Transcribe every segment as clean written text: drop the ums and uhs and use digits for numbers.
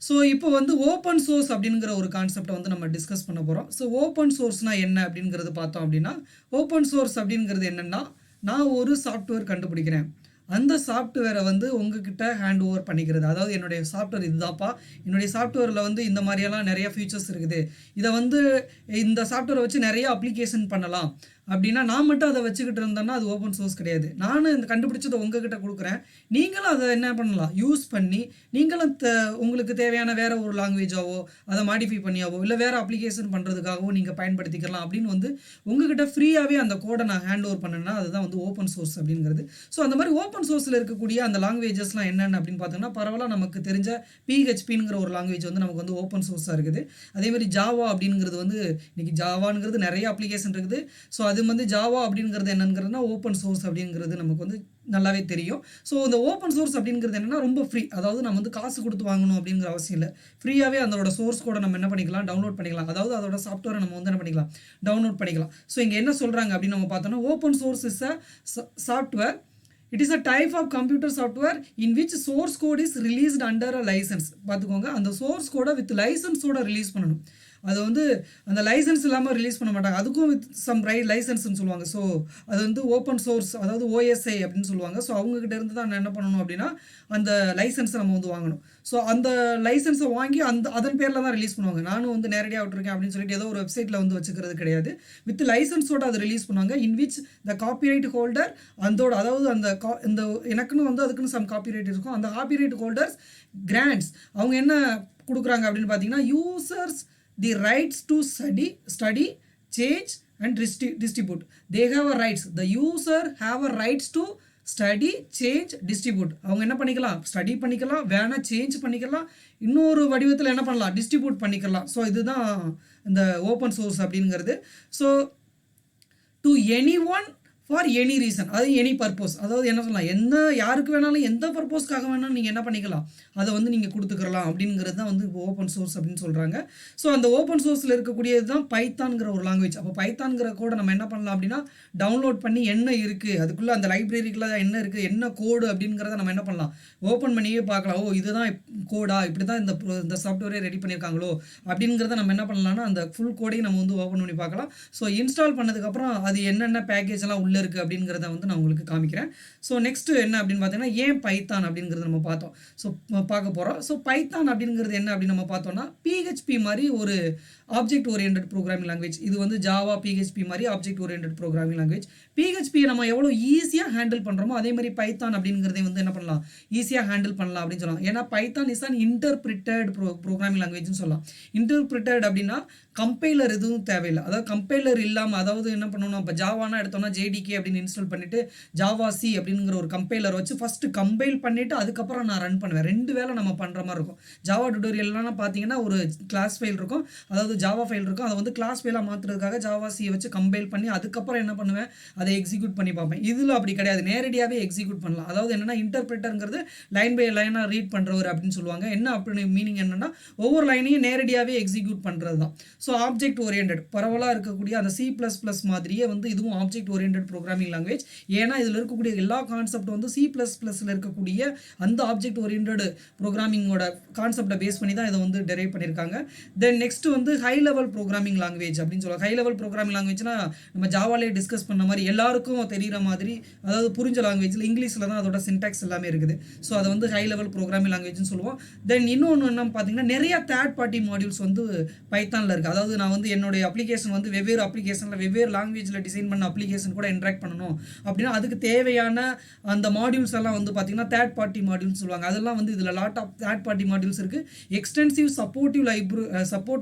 So இப்போ வந்து open source அப்படிங்கிற ஒரு கான்செப்டை வந்து நம்ம டிஸ்கஸ் பண்ண போகிறோம். ஸோ ஓப்பன் சோர்ஸ்னால் என்ன அப்படிங்கிறது பார்த்தோம் அப்படின்னா, ஓப்பன் சோர்ஸ் அப்படிங்கிறது என்னென்னா, நான் ஒரு சாஃப்ட்வேர் கண்டுபிடிக்கிறேன். அந்த சாஃப்ட்வேரை வந்து உங்ககிட்ட ஹேண்ட் ஓவர் பண்ணிக்கிறது. அதாவது என்னுடைய சாஃப்ட்வேர் இதுதான்ப்பா, என்னுடைய சாஃப்ட்வேரில் வந்து இந்த மாதிரியெல்லாம் நிறைய ஃபீச்சர்ஸ் இருக்குது, இதை வந்து இந்த சாஃப்ட்வேரை வச்சு நிறைய அப்ளிகேஷன் பண்ணலாம் அப்படின்னா, நான் மட்டும் அதை வச்சுக்கிட்டு இருந்தேன்னா அது ஓப்பன் சோர்ஸ் கிடையாது. நானும் இந்த கண்டுபிடிச்சதை உங்ககிட்ட கொடுக்குறேன், நீங்களும் அதை என்ன பண்ணலாம், யூஸ் பண்ணி நீங்களும் உங்களுக்கு தேவையான வேறு ஒரு லாங்குவேஜாவோ அதை மாடிஃபை பண்ணியாவோ இல்லை வேறு அப்ளிகேஷன் பண்ணுறதுக்காகவோ நீங்கள் பயன்படுத்திக்கலாம் அப்படின்னு வந்து உங்ககிட்ட ஃப்ரீயாகவே அந்த கோடை நான் ஹேண்ட் ஓவர் பண்ணேன்னா அதுதான் வந்து ஓப்பன் சோர்ஸ் அப்படிங்கிறது. ஸோ அந்த மாதிரி ஓப்பன் சோர்ஸில் இருக்கக்கூடிய அந்த லாங்குவேஜஸ்லாம் என்னென்ன அப்படின்னு பார்த்தோம்னா, பரவாயில்ல நமக்கு தெரிஞ்ச PHPங்கிற ஒரு லாங்குவேஜ் வந்து நமக்கு வந்து ஓப்பன் சோர்ஸாக இருக்குது. அதேமாதிரி ஜாவா அப்படிங்கிறது வந்து இன்றைக்கி ஜாவாங்கிறது நிறைய அப்ளிகேஷன் இருக்குது. ஸோ அது வந்து ஜாவா அப்படிங்கிறது என்னங்கிறதுனா ஓப்பன் சோர்ஸ் அப்படிங்கிறது நமக்கு வந்து நல்லாவே தெரியும். ஸோ இந்த ஓப்பன் சோர்ஸ் அப்படிங்கிறது என்னென்னா ரொம்ப ஃப்ரீ. அதாவது நம்ம வந்து காசு கொடுத்து வாங்கணும் அப்படிங்கிற அவசியம் இல்லை. ஃப்ரீயாகவே அதோட சோர்ஸ் கூட நம்ம என்ன பண்ணிக்கலாம், டவுன்லோட் பண்ணிக்கலாம். அதாவது அதோட சாஃப்ட்வேரை நம்ம வந்து என்ன பண்ணிக்கலாம், டவுன்லோட் பண்ணிக்கலாம். ஸோ இங்கே என்ன சொல்கிறாங்க அப்படின்னு நம்ம பார்த்தோம்னா, open source is a software. It is a type of computer software in which source code is released under a license. பார்த்துக்கோங்க, அந்த சோர்ஸ் கோடை வித் லைசன்ஸோட ரிலீஸ் பண்ணணும். அது வந்து அந்த லைசன்ஸ் இல்லாமல் ரிலீஸ் பண்ண மாட்டாங்க, அதுக்கும் வித் சம் லைசன்ஸ்னு சொல்லுவாங்க. ஸோ அது வந்து ஓப்பன் சோர்ஸ், அதாவது OSI அப்படின்னு சொல்லுவாங்க. ஸோ அவங்ககிட்ட இருந்து தான் என்ன பண்ணணும் அப்படின்னா, அந்த லைசன்ஸை நம்ம வந்து வாங்கணும். ஸோ அந்த லைசன்ஸை வாங்கி அதன் பேரில் தான் ரிலீஸ் பண்ணுவாங்க. நானும் வந்து நேரடியாக விட்டுருக்கேன் அப்படின்னு சொல்லிட்டு ஏதோ ஒரு வெப்சைட்டில் வந்து வச்சுக்கிறது கிடையாது. வித் லைசன்ஸோடு அதை ரிலீஸ் பண்ணுவாங்க. In which the copyright holder அதோட, அதாவது இந்த எனக்குன்னு வந்து அதுக்குன்னு சம் காப்பிரைட் இருக்கும். அந்த காப்பிரைட் ஹோல்டர்ஸ் கிராண்ட்ஸ் அவங்க என்ன கொடுக்குறாங்க அப்படின்னு பார்த்தீங்கன்னா, users the rights to study, change and distribute. They have a rights. The user have a rights to study, change, distribute. அவங்க என்ன பண்ணிக்கலாம், ஸ்டடி பண்ணிக்கலாம், வேணா சேஞ்ச் பண்ணிக்கலாம், இன்னொரு வடிவத்தில் என்ன பண்ணலாம், டிஸ்ட்ரிபியூட் பண்ணிக்கலாம். ஸோ இதுதான் இந்த ஓப்பன் சோர்ஸ் அப்படிங்கிறது. So to any one for any reason, அதாவது எனி பர்பஸ், அதாவது என்ன சொல்லலாம், யாருக்கு வேணாலும் எந்த பர்பஸ்க்காக வேணாலும் நீங்கள் என்ன பண்ணிக்கலாம், அதை வந்து நீங்கள் கொடுத்துக்கலாம் அப்படிங்கிறது தான் வந்து ஓப்பன் சோர்ஸ் அப்படின்னு சொல்கிறாங்க. ஸோ அந்த ஓப்பன் சோர்ஸில் இருக்கக்கூடியது தான் பைத்தான்கிற ஒரு லாங்குவேஜ். அப்போ பைத்தான்கிற கோடை நம்ம என்ன பண்ணலாம் அப்படின்னா, டவுன்லோட் பண்ணி என்ன இருக்குது அதுக்குள்ளே, அந்த லைப்ரரிக்குள்ளே என்ன இருக்குது, என்ன கோடு அப்படிங்கிறத நம்ம என்ன பண்ணலாம், ஓப்பன் பண்ணியே பார்க்கலாம். ஓ இதுதான் கோடா, இப்படி தான் இந்த சாஃப்ட்வேரே ரெடி பண்ணியிருக்காங்களோ அப்படிங்கிறத நம்ம என்ன பண்ணலாம்னா, அந்த ஃபுல் கோடையும் நம்ம வந்து ஓப்பன் பண்ணி பார்க்கலாம். ஸோ இன்ஸ்டால் பண்ணதுக்கப்புறம் அது என்னென்ன பேக்கேஜ் எல்லாம் உள்ளே இருக்குது அப்படிங்கிறத வந்து நான் உங்களுக்கு காமிக்கிறேன். ஸோ நெக்ஸ்ட்டு என்ன அப்படின்னு பார்த்தீங்கன்னா, ஏன் பைத்தான் அப்படிங்கிறது நம்ம பார்த்தோம். ஸோ பார்க்க போகிறோம். ஸோ பைத்தான் அப்படிங்கிறது என்ன அப்படின்னு நம்ம பார்த்தோம்னா, PHP மாதிரி ஒரு ஆப்ஜெக்ட் ஓரியன்டட் ப்ரோக்ராமிங் லாங்குவேஜ். இது வந்து ஜாவா PHP மாதிரி object oriented programming language. PHP நம்ம எவ்வளோ ஈஸியாக ஹேண்டில் பண்ணுறோமோ அதே மாதிரி பைத்தான் அப்படிங்கிறதே வந்து என்ன பண்ணலாம், ஈஸியாக ஹேண்டில் பண்ணலாம் அப்படின்னு சொல்லலாம். ஏன்னா Python is an interpreted programming லாங்குவேஜ்னு சொல்லலாம். இன்டர்பிரிட்டட் அப்படின்னா கம்பைலர் எதுவும் தேவையில்லை. அதாவது கம்பைலர் இல்லாமல், அதாவது என்ன பண்ணணும், இப்போ ஜாவானா எடுத்தோம்னா JDK அப்படின்னு இன்ஸ்டால் பண்ணிவிட்டு ஜாவா C அப்படிங்கிற ஒரு கம்பைலர் வச்சு ஃபஸ்ட்டு கம்பைல் பண்ணிவிட்டு அதுக்கப்புறம் நான் ரன் பண்ணுவேன். 2 வேலை நம்ம பண்ணுற மாதிரி இருக்கும். ஜாவா டுட்டோரியல்லாம் பார்த்தீங்கன்னா ஒரு கிளாஸ் ஃபைல் இருக்கும், அதாவது ஜாவா ஃபைல் இருக்கும், அதை வந்து கிளாஸ் ஃபைலாக மாற்றுறதுக்காக ஜாவா C வச்சு கம்பைல் பண்ணி அதுக்கப்புறம் என்ன பண்ணுவேன், அதை எக்ஸிக்யூட் பண்ணி பார்ப்பேன். இதில் அப்படி கிடையாது, நேரடியாகவே எக்ஸிக்யூட் பண்ணலாம். அதாவது என்னென்னா, இன்டர்பிரிட்டருங்கிறது லைன் பை லைனாக ரீட் பண்ணுறவர் அப்படின்னு சொல்லுவாங்க. என்ன அப்படின்னு மீனிங் என்னென்னா, ஒவ்வொரு லைனையும் நேரடியாகவே எக்ஸிக்யூட் பண்ணுறது தான். ஸோ ஆப்ஜெக்ட் ஓரியன்டட் பரவலாக இருக்கக்கூடிய அந்த C++ மாதிரியே வந்து இதுவும் ஆப்ஜெக்ட் ஓரியன்டட் ப்ரோக்ராமிங் லாங்குவேஜ். ஏன்னா இதில் இருக்கக்கூடிய எல்லா கான்செப்ட் வந்து C++ல் இருக்கக்கூடிய அந்த ஆப்ஜெக்ட் ஓரியன்டட் ப்ரோக்ராமிங்கோட கான்செப்டை பேஸ் பண்ணி தான் இதை வந்து டெரைவ் பண்ணியிருக்காங்க. தென் நெக்ஸ்ட் வந்து ஹை லெவல் ப்ரோக்ராமிங் லாங்குவேஜ் அப்படின்னு சொல்லுவாங்க. ஹை லெவல் ப்ரோக்ராமிங் லாங்குவேஜ்னா நம்ம ஜாவாலே டிஸ்கஸ் பண்ண மாதிரி எல்லாருக்கும் தெரிகிற மாதிரி, அதாவது புரிஞ்ச லாங்குவேஜில் இங்கிலீஷில் தான் அதோட சின்டாக்ஸ் எல்லாமே இருக்குது. ஸோ அதை வந்து ஹை லெவல் ப்ரோக்ராமிங் லாங்குவேஜ்னு சொல்லுவோம். தென் இன்னொன்று என்ன பார்த்தீங்கன்னா, நிறைய தேர்ட் பார்ட்டி மாடியூல்ஸ் வந்து பைத்தானில் இருக்குது. அதாவது நான் வந்து என்னுடைய அப்ளிகேஷன் வந்து வெவ்வேறு அப்ளிகேஷனில் வெவ்வேறு லாங்குவேஜில் டிசைன் பண்ண அப்ளிகேஷன் கூட இன்ட்ராக்ட் பண்ணணும் அப்படின்னா அதுக்கு தேவையான அந்த மாடியூல்ஸ் எல்லாம் வந்து பார்த்தீங்கன்னா தேர்ட் பார்ட்டி மாடியூல்ஸ் சொல்லுவாங்க. அதெல்லாம் வந்து இதில் lot of third party modules இருக்குது. எக்ஸ்டென்சிவ் சப்போர்ட்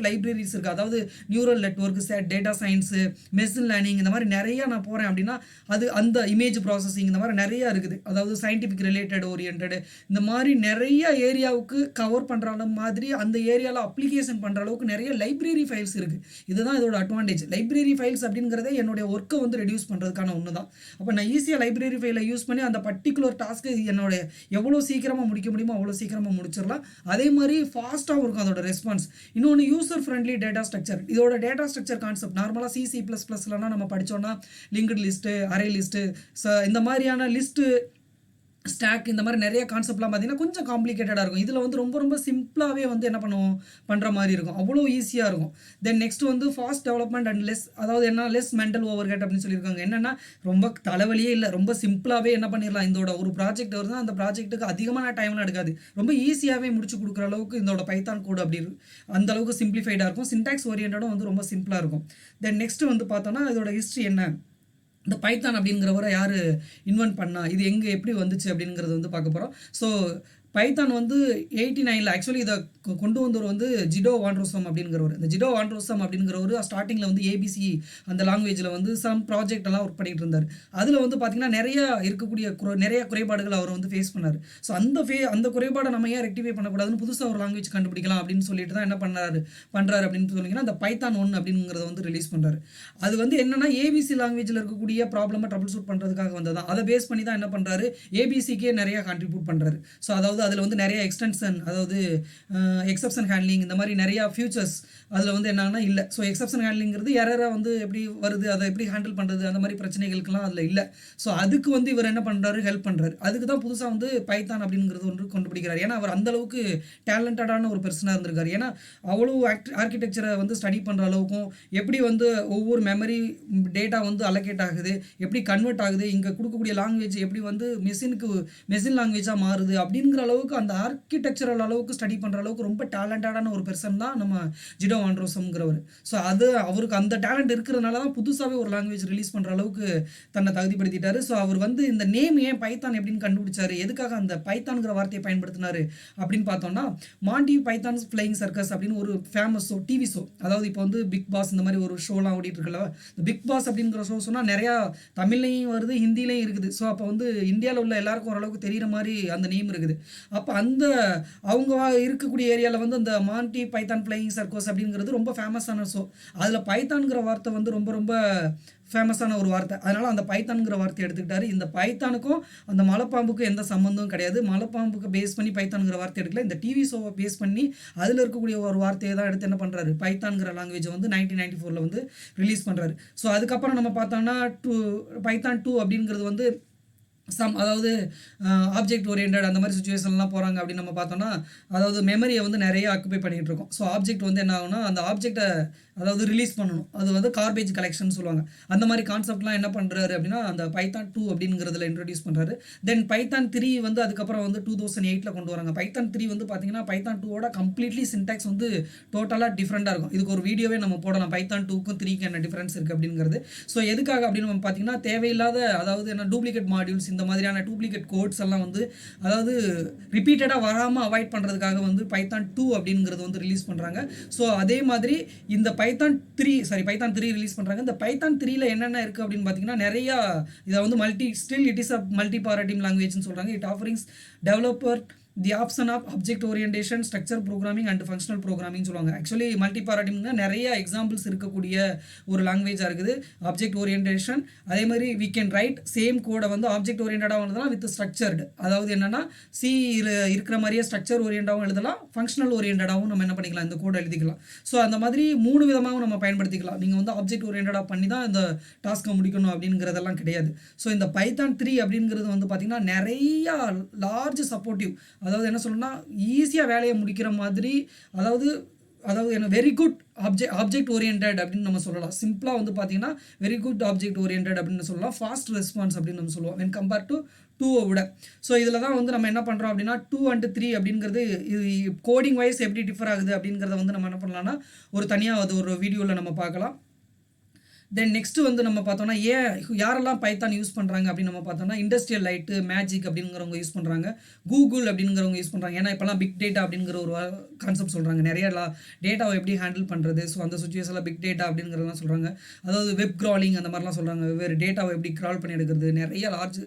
லைப்ரரிஸ் இருக்குது. அதாவது neural network, data science, machine learning, இந்த மாதிரி நிறையா நான் போகிறேன் அப்படின்னா அது அந்த இமேஜ் ப்ராசஸிங், இந்த மாதிரி நிறையா இருக்குது. அதாவது சயின்டிஃபிக் ரிலேட்டட் ஓரியன்டட், இந்த மாதிரி நிறைய ஏரியாவுக்கு கவர் பண்ணுற மாதிரி அந்த ஏரியாவில் அப்ளிகேஷன் பண்ணுற அளவுக்கு நிறைய லைப்ரரி ஃபைல்ஸ் இருக்குது. இதுதான் இதோட அட்வான்டேஜ். லைப்ரரி ஃபைல்ஸ் அப்படிங்கிறதே என்னுடைய ஒர்க்கை வந்து ரெடியூஸ் பண்ணுறதுக்கான ஒன்று தான். அப்போ நான் ஈஸியாக லைப்ரரி ஃபைலை யூஸ் பண்ணி அந்த பர்டிகுலர் டாஸ்க்கு என்னோட எவ்வளோ சீக்கிரமாக முடிக்க முடியுமோ அவ்வளோ சீக்கிரமாக முடிச்சிடலாம். அதே மாதிரி ஃபாஸ்ட்டாகவும் இருக்கும் அதோட ரெஸ்பான்ஸ். இன்னொன்று யூசர் ஃப்ரெண்ட்லி டேட்டா ஸ்ட்ரக்சர். இதோட டேட்டா ஸ்ட்ரக்சர் கான்செப்ட் நார்மலாக C++லலாம் நம்ம படித்தோன்னா லிங்க்டு லிஸ்ட்டு, அரே லிஸ்ட்டு, இந்த மாதிரியான லிஸ்ட்டு ஸ்டாக் இந்த மாதிரி நிறைய கான்செப்ட்லாம் பார்த்தீங்கன்னா கொஞ்சம் காம்ப்ளிகேட்டடாக இருக்கும். இதில் வந்து ரொம்ப ரொம்ப சிம்பிளாகவே வந்து என்ன பண்ணுவோம் பண்ணுற மாதிரி இருக்கும். அவ்வளோ ஈஸியாக இருக்கும். தென் நெக்ஸ்ட் வந்து ஃபாஸ்ட் டெவலப்மெண்ட் அண்ட் லெஸ், அதாவது என்ன லெஸ் மென்டல் ஓவர் ஹெட் அப்படின்னு சொல்லியிருக்காங்க. என்னென்னா ரொம்ப தலைவலியே இல்லை, ரொம்ப சிம்பிளாகவே என்ன பண்ணிடலாம். இதோட ஒரு ப்ராஜெக்ட் வருதுன்னா அந்த ப்ராஜெக்ட்டுக்கு அதிகமான டைம்லாம் எடுக்காது, ரொம்ப ஈஸியாகவே முடிச்சு கொடுக்குற அளவுக்கு இதோட பைத்தான் கோட் அப்படி அந்த அளவுக்கு சிம்பிளிஃபைடாக இருக்கும். சின்டாக்ஸ் ஓரியன்டும் வந்து ரொம்ப சிம்பிளாக இருக்கும். தென் நெக்ஸ்ட் வந்து பார்த்தோன்னா இதோட ஹிஸ்ட்ரி என்ன, இந்த பைத்தான் அப்படிங்கிறவரை யார் இன்வென்ட் பண்ணா, இது எங்கே எப்படி வந்துச்சு அப்படிங்கிறது வந்து பார்க்க போகிறோம். ஸோ பைத்தான் வந்து 89 ஆக்சுவலி இதை கொண்டு வந்தவர் வந்து ஜிடோ வான்ரோசம் அப்படிங்கிறவர். இந்த ஜிடோ வான்ரோசம் அப்படிங்கிறவர் ஸ்டார்டிங்கில் வந்து ஏபிசி அந்த லாங்குவேஜில் வந்து சம் ப்ராஜெக்ட் எல்லாம் ஒர்க் பண்ணிகிட்டு இருந்தார். அதில் வந்து பார்த்திங்கன்னா நிறைய இருக்கக்கூடிய நிறைய குறைபாடுகள் அவர் வந்து ஃபேஸ் பண்ணார். ஸோ அந்த குறைபாடை நம்ம ஏன் ரெக்டிஃபை பண்ணக்கூடாதுன்னு புதுசாக ஒரு லாங்குவேஜ் கண்டுபிடிக்கலாம் அப்படின்னு சொல்லிட்டு தான் என்ன பண்ணுறாரு அப்படின்னு சொன்னீங்கன்னா அந்த பைத்தான் 1 அப்படிங்கிறத வந்து ரிலீஸ் பண்ணுறாரு. அது வந்து என்னென்னா ஏபிசி லாங்குவேஜில் இருக்கக்கூடிய ப்ராப்ளமை ட்ரபிள் ஷூட் பண்ணுறதுக்காக வந்தது தான். அதை பேஸ் பண்ணி தான் என்ன பண்ணுறாரு, ஏபிசிக்கே நிறைய கான்ட்ரிபியூட் பண்ணுறாரு. ஸோ அதாவது அதில் வந்து நிறைய எக்ஸ்டென்ஷன், அதாவது எக்ஸப்ஷன் ஹேண்ட்லிங் இந்த மாதிரி நிறையா ஃபியூச்சர்ஸ் அதில் வந்து என்னன்னா இல்லை. ஸோ எக்ஸப்ஷன் ஹேண்ட்லிங்கிறது எரராக வந்து எப்படி வருது, அதை எப்படி ஹேண்டில் பண்ணுறது, அந்த மாதிரி பிரச்சனைகளுக்கெல்லாம் அதில் இல்லை. ஸோ அதுக்கு வந்து இவர் என்ன பண்ணுறாரு, ஹெல்ப் பண்ணுறாரு. அதுக்கு தான் புதுசாக வந்து பைத்தான் அப்படிங்கிறது ஒன்று கண்டுபிடிக்கிறார். ஏன்னா அவர் அந்தளவுக்கு டேலண்டடான ஒரு பர்சனாக இருந்திருக்காரு. ஏன்னா அவ்வளோ ஆர்கிடெக்சரை வந்து ஸ்டடி பண்ணுற அளவுக்கும், எப்படி வந்து ஒவ்வொரு மெமரி டேட்டா வந்து அலோகேட் ஆகுது, எப்படி கன்வெர்ட் ஆகுது, இங்கே கொடுக்கக்கூடிய லாங்குவேஜ் எப்படி வந்து மெஷின் லாங்குவேஜாக மாறுது அப்படிங்கிற அளவுக்கு, அந்த ஆர்கிடெக்சரல் அளவுக்கு ஸ்டடி பண்ணுற அளவுக்கு ரொம்ப டேலண்டடான ஒரு பர்சன் தான் நம்ம ஜிடோ வான்ரோசம்ங்கிறவர். ஸோ அது அவருக்கு அந்த டேலண்ட் இருக்கிறதுனால தான் புதுசாகவே ஒரு லாங்குவேஜ் ரிலீஸ் பண்ணுற அளவுக்கு தன்னை தகுதிப்படுத்திட்டாரு. ஸோ அவர் வந்து இந்த நேம் ஏன் பைத்தான் எப்படின்னு கண்டுபிடிச்சாரு, எதுக்காக அந்த பைத்தான்கிற வார்த்தையை பயன்படுத்தினாரு அப்படின்னு பார்த்தோம்னா, மாண்டி பைத்தான்ஸ் ஃப்ளையிங் சர்க்கஸ் அப்படின்னு ஒரு ஃபேமஸ் ஷோ, டிவி ஷோ. அதாவது இப்போ வந்து பிக் பாஸ் இந்த மாதிரி ஒரு ஷோலாம் ஓடிட்டு இருக்குல்ல, இந்த பிக் பாஸ் அப்படிங்கிற ஷோ சொன்னால் நிறையா தமிழ்லையும் வருது, ஹிந்திலையும் இருக்குது. ஸோ அப்போ வந்து இந்தியாவில் உள்ள எல்லாருக்கும் ஓரளவுக்கு தெரிகிற மாதிரி அந்த நேம் இருக்குது. அப்போ அந்த அவங்க இருக்கக்கூடிய ஏரியாவில் வந்து அந்த மாண்டி பைத்தான் ஃப்ளையிங் சர்க்கஸ் அப்படிங்கிறது ரொம்ப ஃபேமஸான ஷோ. அதில் பைத்தான்கிற வார்த்தை வந்து ரொம்ப ரொம்ப ஃபேமஸான ஒரு வார்த்தை. அதனால் அந்த பைத்தான்கிற வார்த்தை எடுத்துக்கிட்டாரு. இந்த பைத்தானுக்கும் அந்த மலைப்பாம்புக்கும் எந்த சம்மந்தமும் கிடையாது. மலைப்பாம்புக்கு பேஸ் பண்ணி பைத்தான்கிற வார்த்தை எடுக்கல. இந்த டிவி ஷோவை பேஸ் பண்ணி அதில் இருக்கக்கூடிய ஒரு வார்த்தையை தான் எடுத்து என்ன பண்ணுறாரு, பைத்தான்கிற லாங்குவேஜை வந்து 1994 வந்து ரிலீஸ் பண்ணுறாரு. ஸோ அதுக்கப்புறம் நம்ம பார்த்தோம்னா பைத்தான் 2 அப்படிங்கிறது வந்து அதாவது ஆப்ஜெக்ட் ஓரியன்ட் அந்த மாதிரி சுச்சுவேஷன்லாம் போகிறாங்க அப்படின்னு நம்ம பார்த்தோம்னா, அதாவது மெமரியை வந்து நிறைய ஆக்குபை பண்ணிகிட்டு இருக்கோம். ஸோ ஆப்ஜெக்ட் வந்து என்ன ஆகும்னா, அந்த ஆப்ஜெக்டை அதாவது ரிலீஸ் பண்ணணும். அது வந்து கார்பேஜ் கலெக்ஷன் சொல்லுவாங்க. அந்த மாதிரி கான்செப்ட்லாம் என்ன பண்ணுறாரு அப்படின்னா அந்த பைத்தான் 2 அப்படிங்கிறதுல இன்ட்ரடியூஸ் பண்ணுறாரு. தென் பைத்தான் 3 வந்து அதுக்கப்புறம் வந்து 2008 கொண்டு வராங்க. பைத்தான் 3 வந்து பார்த்தீங்கன்னா பைத்தான் 2ஓட கம்ப்ளீட்லி சின்டாக்ஸ் வந்து டோட்டலாக டிஃப்ரெண்ட்டாக இருக்கும். இதுக்கு ஒரு வீடியோவே நம்ம போடலாம், பைத்தான் 2க்கும் 3க்கும் என்ன டிஃப்ரென்ஸ் இருக்குது அப்படிங்கிறது. ஸோ எதுக்காக அப்படின்னு நம்ம பார்த்தீங்கன்னா, தேவையில்லாத அதாவது என்ன டூப்ளிகேட் மாடியூல்ஸ் இந்த மாதிரியான டூப்ளிகேட் கோட்ஸ் எல்லாம் வந்து அதாவது ரிப்பீட்டடாக வராமல் அவாய்ட் பண்ணுறதுக்காக வந்து பைத்தான் 2 அப்படிங்கிறது வந்து ரிலீஸ் பண்ணுறாங்க. ஸோ அதே மாதிரி இந்த பைத்தான் 3 ரிலீஸ் பண்ணுறாங்க. இந்த பைத்தான் 3ல என்னென்ன இருக்குது அப்படின்னு பார்த்தீங்கன்னா, நிறையா இதை வந்து it is a multi paradigm லாங்குவேஜ்னு சொல்கிறாங்க. It offerings developer the option of object orientation, structure programming and functional programming சொல்லுவாங்க. ஆக்சுவலி மல்டி பாராடிம்னா நிறைய எக்ஸாம்பிள்ஸ் இருக்கக்கூடிய ஒரு லாங்குவேஜாக இருக்குது. ஆப்ஜெக்ட் ஓரியன்டேஷன், அதே மாதிரி வி கேன் ரைட் சேம் கோடை வந்து ஆப்ஜெக்ட் ஓரியன்டாகவும் எழுதலாம் வித் ஸ்ட்ரக்சர்டு. அதாவது என்னென்னா சி இருக்கிற மாதிரியே ஸ்ட்ரக்சர் ஓரியன்டாகவும் எழுதலாம், ஃபங்க்ஷனல் ஓரியன்டாகவும் நம்ம என்ன பண்ணிக்கலாம், இந்த கோடை எழுதிக்கலாம். ஸோ அந்த மாதிரி 3 விதமாகவும் நம்ம பயன்படுத்திக்கலாம். நீங்கள் வந்து ஆப்ஜெக்ட் ஓரியன்டாக பண்ணி தான் இந்த டாஸ்க்கை முடிக்கணும் அப்படிங்கிறதெல்லாம் கிடையாது. ஸோ இந்த பைத்தான் 3 அப்படிங்கிறது வந்து பார்த்திங்கன்னா நிறையா லார்ஜ் சப்போர்ட்டிவ், அதாவது என்ன சொல்லணும்னா ஈஸியாக வேலையை முடிக்கிற மாதிரி, அதாவது என்ன வெரி குட் ஆப்ஜெக்ட் ஓரியன்ட் அப்படின்னு நம்ம சொல்லலாம். சிம்பிளாக வந்து பார்த்தீங்கன்னா வெரி குட் ஆப்ஜெக்ட் ஓரியன்ட் அப்படின்னு சொல்லலாம். ஃபாஸ்ட் ரெஸ்பான்ஸ் அப்படின்னு நம்ம சொல்லுவோம் வென் கம்பேர் டு 2 விட. ஸோ இதில் தான் வந்து நம்ம என்ன பண்ணுறோம் அப்படின்னா 2 and 3 அப்படிங்கிறது இது கோடிங் வைஸ் எப்படி டிஃபர் ஆகுது அப்படிங்கிறத வந்து நம்ம என்ன பண்ணலாம்னா ஒரு தனியாக அது ஒரு வீடியோவில் நம்ம பார்க்கலாம். தென் நெக்ஸ்ட்டு வந்து நம்ம பார்த்தோம்னா யாரெல்லாம் பைத்தான் யூஸ் பண்ணுறாங்க அப்படின்னு நம்ம பார்த்தோம்னா, இண்டஸ்ட்ரியல் லைட்டு, மேஜிக் அப்படிங்கிறவங்க யூஸ் பண்ணுறாங்க, கூகுள் அப்படிங்கிறவங்க யூஸ் பண்ணுறாங்க. ஏன்னா இப்போலாம் பிக் டேட்டா அப்படிங்கிற ஒரு கான்செப்ட் சொல்கிறாங்க. நிறைய டேட்டாவை எப்படி ஹேண்டில் பண்ணுறது, ஸோ அந்த சுச்சுவேஷனில் பிக் டேட்டா அப்படிங்கிறதெல்லாம் சொல்கிறாங்க. அதாவது வெப் க்ராலிங் அந்த மாதிரிலாம் சொல்கிறாங்க. வெவ்வேறு டேட்டாவை எப்படி க்ரால் பண்ணி எடுக்கிறது, நிறைய லார்ஜ்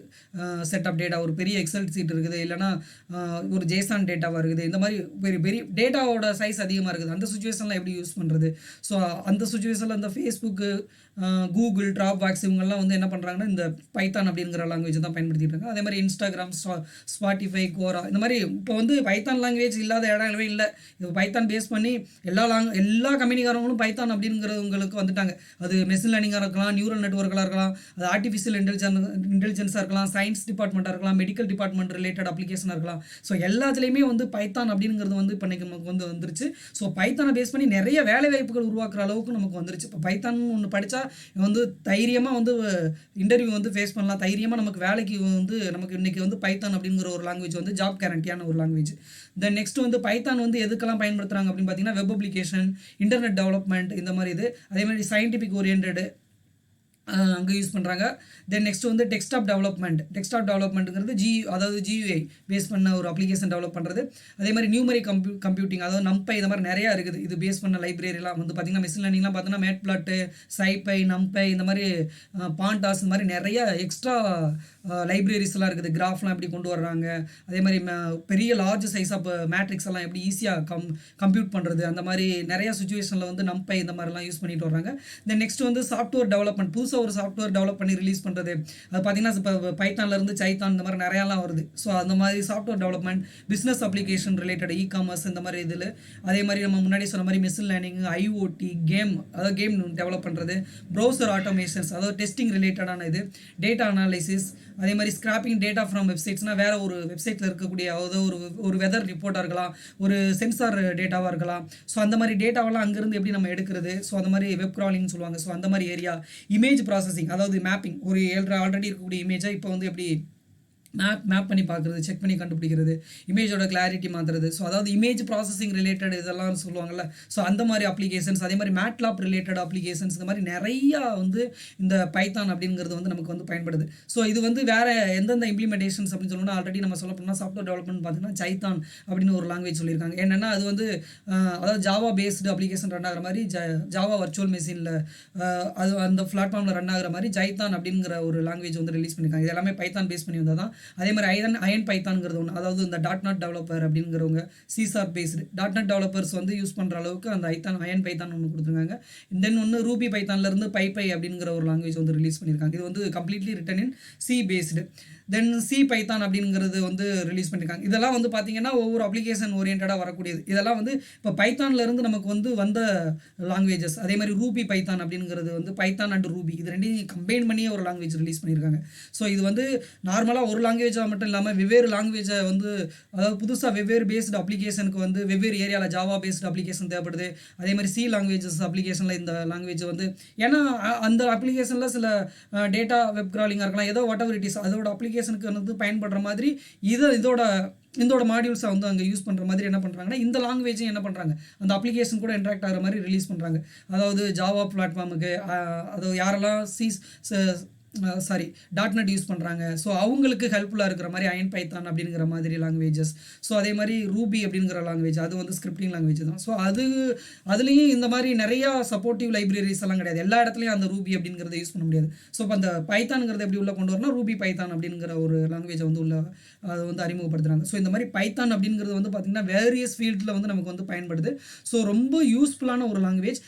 செட் ஆஃப் டேட்டா, ஒரு பெரிய எக்ஸல் சீட் இருக்குது, இல்லைனா ஒரு ஜேசான் டேட்டாவாக இருக்குது. இந்த மாதிரி பெரிய டேட்டாவோட சைஸ் அதிகமாக இருக்குது. அந்த சுச்சுவேஷனில் எப்படி யூஸ் பண்ணுறது, ஸோ அந்த சுச்சுவேஷனில் இந்த ஃபேஸ்புக்கு கூகுள், ட்ராப்பாக்ஸ் இவங்கெல்லாம் வந்து என்ன பண்ணுறாங்கன்னா இந்த பைத்தான் அப்படிங்கிற லாங்குவேஜ் தான் பயன்படுத்திட்டு இருக்காங்க. அதே மாதிரி இன்ஸ்டாகிராம், ஸ்பாட்டிஃபை, கோரா இந்த மாதிரி இப்போ வந்து பைத்தான் லாங்குவேஜ் இல்லாத இடமே இல்லை. இப்போ பைத்தான் பேஸ் பண்ணி எல்லா கம்பெனிக்காரங்களும் பைத்தான் அப்படிங்கிறவங்களுக்கு வந்துட்டாங்க. அது மெஷின் லேர்னிங்காக இருக்கலாம், நியூரல் நெட்வொர்க்காக இருக்கலாம், அது ஆர்டிஃபிஷியல் இன்டெலிஜென்ஸாக இருக்கலாம், சயின்ஸ் டிபார்ட்மெண்ட்டாக இருக்கலாம், மெடிக்கல் டிபார்ட்மெண்ட் ரிலேட்டட் அப்ளிகேஷனாக இருக்கலாம். ஸோ எல்லாத்துலேயுமே வந்து பைத்தான் அப்படிங்கிறது வந்து இப்போ நமக்கு வந்து வந்துருச்சு. ஸோ பைத்தானை பேஸ் பண்ணி நிறைய வேலை வாய்ப்புகள் உருவாக்குற அளவுக்கு நமக்கு வந்துருச்சு. இப்போ பைத்தான் ஒன்று படித்தா வந்து தைரியமாக வந்து இன்டர்வியூ வந்து ஃபேஸ் பண்ணலாம். தைரியமாக நமக்கு வேலைக்கு வந்து நமக்கு இன்றைக்கி வந்து பைத்தான் அப்படிங்கிற ஒரு லாங்குவேஜ் வந்து ஜாப் கேரண்டியான ஒரு லாங்குவேஜ். தென் நெக்ஸ்ட் வந்து பைத்தான் வந்து எதுக்கெல்லாம் பயன்படுத்துகிறாங்க அப்படின்னு பார்த்தீங்கன்னா வெப் அப்ளிகேஷன், இன்டர்நெட் டெவலப்மெண்ட் இந்த மாதிரி இது. அதே மாதிரி சயின்டிஃபிக் ஓரியன்டடு அங்கே யூஸ் பண்ணுறாங்க. தென் நெக்ஸ்ட் வந்து டெஸ்க்டாப் டெவலப்மெண்ட்டுங்கிறது அதாவது GUI பேஸ் பண்ண ஒரு அப்ளிகேஷன் டெவலப் பண்ணுறது. அதே மாதிரி நியூமரிக் கம்ப்யூட்டிங், அதாவது நம்பை இந்த மாதிரி நிறையா இருக்குது. இது பேஸ் பண்ண லைப்ரரிலாம் வந்து பார்த்திங்கன்னா மெஷின் லேர்னிங்லாம் பார்த்தோன்னா மேட்பிளாட்டு, சைப்பை, நம்பை இந்த மாதிரி பாண்டாஸ் இந்த மாதிரி நிறைய எக்ஸ்ட்ரா லைப்ரரிஸ்லாம் இருக்குது. கிராஃப்லாம் எப்படி கொண்டு வர்றாங்க, அதே மாதிரி பெரிய லார்ஜ் சைஸ் ஆஃப் மேட்ரிக்ஸ் எல்லாம் எப்படி ஈஸியாக கம்ப்யூட் பண்ணுறது, அந்த மாதிரி நிறையா சுச்சுவேஷனில் வந்து நம்பை இந்த மாதிரிலாம் யூஸ் பண்ணிட்டு வர்றாங்க. தென் நெக்ஸ்ட் வந்து சாஃப்ட்வேர் டெவலப்மெண்ட், புதுசாக ஒரு சாஃப்ட்வேர் டெவலப் பண்ணி ரிலீஸ் பண்ணுறது. அது பார்த்தீங்கன்னா இப்போ பைத்தான்லேருந்து சைத்தான் இந்த மாதிரி நிறையாலாம் வருது. ஸோ அந்த மாதிரி software development, business application related, e-commerce இந்த மாதிரி இதில். அதே மாதிரி நம்ம முன்னாடி சொன்ன மாதிரி மெஷின் லேர்னிங், IoT, அதாவது கேம் டெவலப் பண்ணுறது, ப்ரௌசர் ஆட்டோமேஷன்ஸ் அதாவது டெஸ்டிங் ரிலேட்டடான இது, டேட்டா அனாலிசிஸ், அதே மாதிரி ஸ்கிராப்பிங் டேட்டா ஃப்ரம் வெப்சைட்ஸ்னால் வேறு ஒரு வெப்சைட்டில் இருக்கக்கூடிய அதாவது ஒரு வெதர் ரிப்போர்ட்டாக இருக்கலாம், ஒரு சென்சார் டேட்டாவாக இருக்கலாம். ஸோ அந்த மாதிரி டேட்டாவெல்லாம் அங்கேருந்து எப்படி நம்ம எடுக்கிறது, ஸோ அந்த மாதிரி வெப் க்ராலிங்னு சொல்லுவாங்க. ஸோ அந்த மாதிரி ஏரியா, இமேஜ் ப்ராசஸிங் அதாவது மேப்பிங், ஒரு ஆல்ரெடி இருக்கக்கூடிய இமேஜை இப்போ வந்து எப்படி மேப் பண்ணி பார்க்குறது, செக் பண்ணி கண்டுபிடிக்கிறது, இமேஜோட கிளாரிட்டி மாற்றுறது. ஸோ அதாவது இமேஜ் ப்ராசஸிங் ரிலேட்டட் இதெல்லாம் சொல்லுவாங்கள்ல. ஸோ அந்த மாதிரி அப்ளிகேஷன்ஸ், அதே மாதிரி மேட்லாப் ரிலேட்டட் அப்ளிகேஷன்ஸ் இந்த மாதிரி நிறையா வந்து இந்த பைத்தான் அப்படிங்கிறது வந்து நமக்கு வந்து பயன்படுது. ஸோ இது வந்து வேறு எந்தெந்த இம்ப்ளிமெண்டேஷன்ஸ் அப்படின்னு சொல்லணும்னா ஆல்ரெடி நம்ம சொல்ல போனால் சாஃப்ட்வேர் டெவலப்மெண்ட் பார்த்தீங்கன்னா சைத்தான் அப்படின்னு ஒரு லாங்குவேஜ் சொல்லியிருக்காங்க. என்னென்னா அது வந்து அதாவது ஜாவா பேஸ்டு அப்ளிகேஷன் ரன் ஆகிற மாதிரி ஜாவா வர்ச்சுவல் மெஷினில் அது அந்த பிளாட்ஃபார்மில் ரன் ஆகிற மாதிரி ஜைத்தான் அப்படிங்கிற ஒரு லாங்குவேஜ் வந்து ரிலீஸ் பண்ணியிருக்காங்க. இது எல்லாமே பைத்தான் பேஸ் பண்ணி வந்தால் தான். அதே மாதிரி அயன் பைத்தான்ங்கிறது ஒன்று, அதாவது இந்த .NET டெவலப்பர் அப்படிங்கிறவங்க C# பேஸ்டு .NET டெவலப்பர்ஸ் வந்து யூஸ் பண்ணுற அளவுக்கு அந்த அயன் பைத்தான் ஒன்று கொடுத்துருக்காங்க. தென் ஒன்று ரூபி பைத்தான்லேருந்து பை அப்படிங்கிற ஒரு லாங்குவேஜ் வந்து ரிலீஸ் பண்ணியிருக்காங்க. இது வந்து completely written in C based. Then C Python அப்படிங்கிறது வந்து ரிலீஸ் பண்ணியிருக்காங்க. இதெல்லாம் வந்து பார்த்திங்கன்னா ஒவ்வொரு அப்ளிகேஷன் ஓரியன்டாக வரக்கூடியது. இதெல்லாம் வந்து இப்போ பைத்தான்லேருந்து நமக்கு வந்து வந்த லாங்குவேஜஸ். அதே மாதிரி ரூபி பைத்தான் அப்படிங்கிறது வந்து பைத்தான் அண்ட் ரூபி இது ரெண்டையும் கம்பைன் பண்ணியே ஒரு லாங்குவேஜ் ரிலீஸ் பண்ணியிருக்காங்க. ஸோ இது வந்து நார்மலாக ஒரு லாங்குவேஜாக மட்டும் இல்லாமல் வெவ்வேறு லாங்குவேஜை வந்து அதாவது புதுசாக வெவ்வேறு பேஸ்டு அப்ளிகேஷனுக்கு வந்து வெவ்வேறு ஏரியாவில் ஜாவா பேஸ்டு அப்ளிகேஷன் தேவைப்படுது. அதே மாதிரி C லாங்குவேஜஸ் அப்ளிகேஷனில் இந்த லாங்குவேஜ் வந்து ஏன்னா அந்த அப்ளிகேஷனில் சில டேட்டா வெப் கிராலிங்காக இருக்கலாம், ஏதோ வாட் எவர் இட் இஸ் அதோட அப்ளிகேஷனுக்கு வந்து பயன்படுற மாதிரி இதோட மாடியூல்ஸை வந்து அங்கே யூஸ் பண்ணுற மாதிரி என்ன பண்ணுறாங்கன்னா இந்த லாங்குவேஜும் என்ன பண்ணுறாங்க அந்த அப்ளிகேஷன் கூட இன்ட்ராக்ட் ஆகிற மாதிரி ரிலீஸ் பண்ணுறாங்க. அதாவது ஜாவா பிளாட்ஃபார்முக்கு அதாவது யாரெல்லாம் .NET யூஸ் பண்ணுறாங்க ஸோ அவங்களுக்கு ஹெல்ப்ஃபுல்லாக இருக்கிற மாதிரி அயன் பைத்தான் அப்படிங்கிற மாதிரி லாங்குவேஜஸ். ஸோ அதே மாதிரி ரூபி அப்படிங்கிற லாங்குவேஜ் அது வந்து ஸ்கிரிப்டிங் லாங்குவேஜ் தான். ஸோ அதுலேயும் இந்த மாதிரி நிறையா சப்போர்ட்டிவ் லைப்ரரிஸ் எல்லாம் கிடையாது. எல்லா இடத்துலையும் அந்த ரூபி அப்படிங்கிறத யூஸ் பண்ண முடியாது. ஸோ இப்போ அந்த பைத்தான்ங்கிறத எப்படி உள்ள கொண்டு வரணும், ரூபி பைத்தான் அப்படிங்கிற ஒரு லாங்குவேஜை வந்து அதை வந்து அறிமுகப்படுத்துகிறாங்க. ஸோ இந்த மாதிரி பைத்தான் அப்படிங்கிறது வந்து பார்த்திங்கன்னா வேரியஸ் ஃபீல்டில் வந்து நமக்கு வந்து பயன்படுது. ஸோ ரொம்ப யூஸ்ஃபுல்லான ஒரு லாங்குவேஜ்.